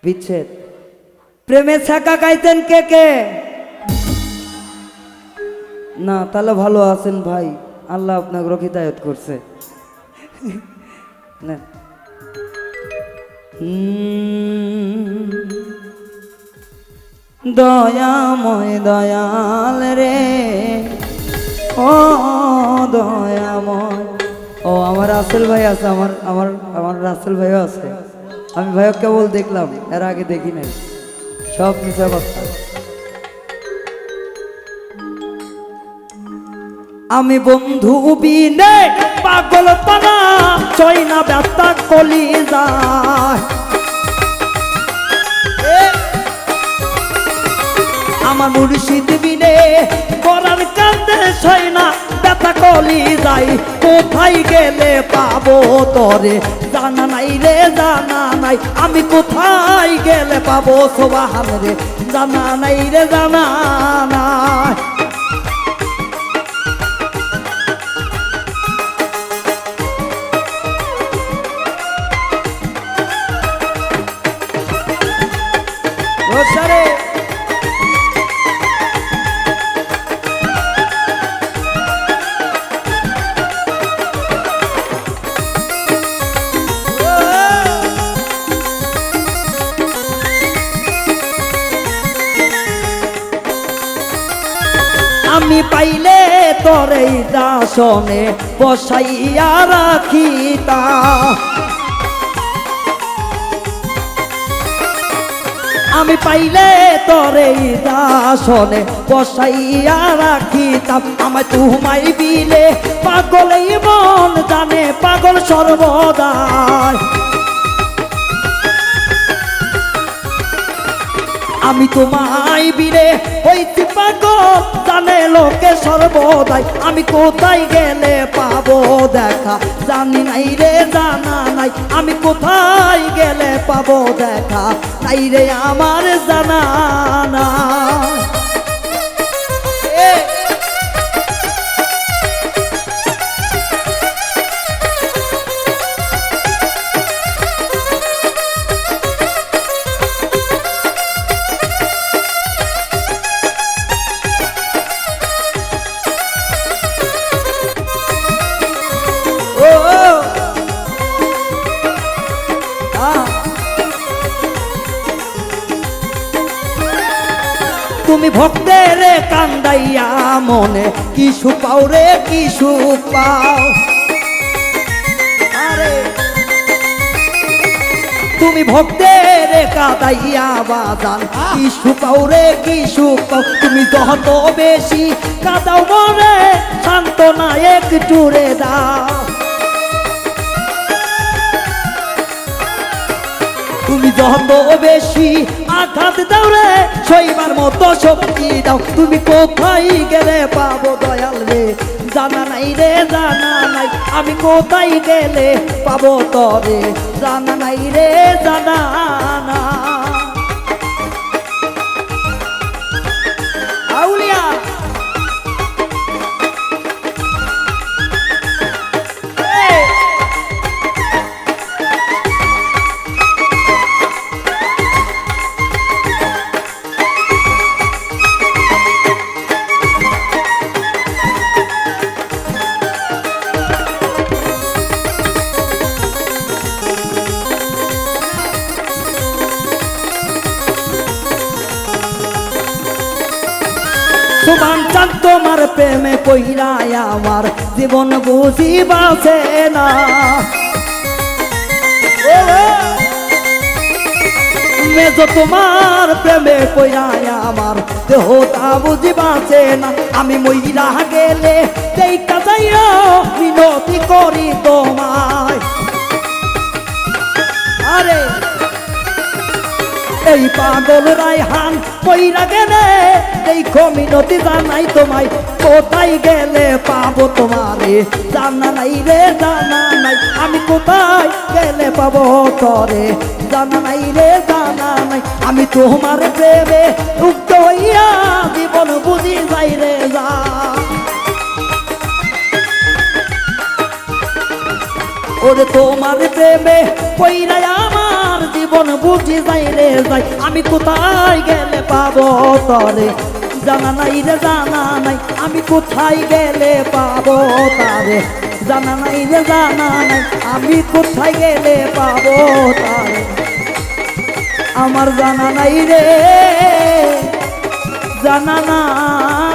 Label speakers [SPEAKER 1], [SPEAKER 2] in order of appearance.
[SPEAKER 1] বিচ্ছেদ প্রেমে ছাকা গাইতেন কে কে? না তাহলে ভালো আছেন ভাই, আল্লাহ আপনাকে রক্ষিতায়ত করছে না। দয়াময় দয়াল রে, ও দয়াময়। ও আমার রাসেল ভাই আছে, আমার আমার আমার রাসেল ভাইও আছে। আমি ভাইও কেবল দেখলাম, এর আগে দেখি নাই, সব মিশা কথা। আমি বন্ধু বিনে পাগল পানা চই না ব্যথা কলি যায়। আমার মুর্শিদ বিনে করার কান্দে ছয় না ব্যথা কলি যাই। কোথায় গেলে পাবো তরে জানা নাই রে, জানা নাই। আমি কোথায় গেলে পাবো সোবাহান রে, জানা নাই রে, জানা নাই। আমি পাইলে তোরে দাসনে বসাইয়া রাখিতা। আমি পাইলে তোরে দাসনে বসাইয়া রাখিতাম। আমায় তুমাই বিলে পাগলেই মন জানে, পাগল সর্বদাই। আমি তোমায় বিরে হইতে পাগল জানে লোকে সর্বদাই। আমি কোথায় গেলে পাবো দেখা জানি নাই রে, জানা নাই। আমি কোথায় গেলে পাবো দেখা নাই রে, আমার জানা নাই। তুমি ভক্তের কান্দাইয়া মনে কি সুখ পাও রে, কি সুখ পাও। আরে তুমি ভক্তের কাঁদাইয়া বাজান কি সুখ পাও রে, কি সুখ পাও। তুমি যত বেশি কাঁদাও মনে সান্ত্বনা একটু রে দাও। তুমি যত বেশি আঘাত দাও রে সইবার মতো শক্তি দাও। তুমি কোথায় গেলে পাবো দয়াল রে, জানা নাই রে, জানা নাই। আমি কোথায় গেলে পাবো তরে জানা নাই রে, জানা নাই। আউলিয়া সুবান চান তোমার প্রেমে কইরায় আমার জীবন বুঝি বাঁচে না। মেজো তোমার প্রেমে কইরায় আমার দেহটা বুঝি বাঁচে না। আমি মইরা গেলে দেখা যাইও মিনতি করি তোমায়। আরে এই পাগল রায়হান কইরা গেলে দেখো মিনতি জানাই তোমায়। কোথায় গেলে পাবো তোমারে জানা নাই রে, জানা নাই। আমি কোথায় গেলে পাবো তরে জানা নাই রে, জানা নাই। আমি তোমার প্রেমে মুক্ত হইয়া জীবন বুঝি যাই রে, যা। ওরে তোমার প্রেমে কইরা আমার জীবন জীবন বুঝি যাই রে যাই আমি কোথায় গেলে পাবো তরে জানা নাই রে জানা নাই আমি কোথায় গেলে পাবো তারে জানা নাই রে জানা নাই আমি কোথায় গেলে পাবো তারে আমার জানা নাই রে জানা নাই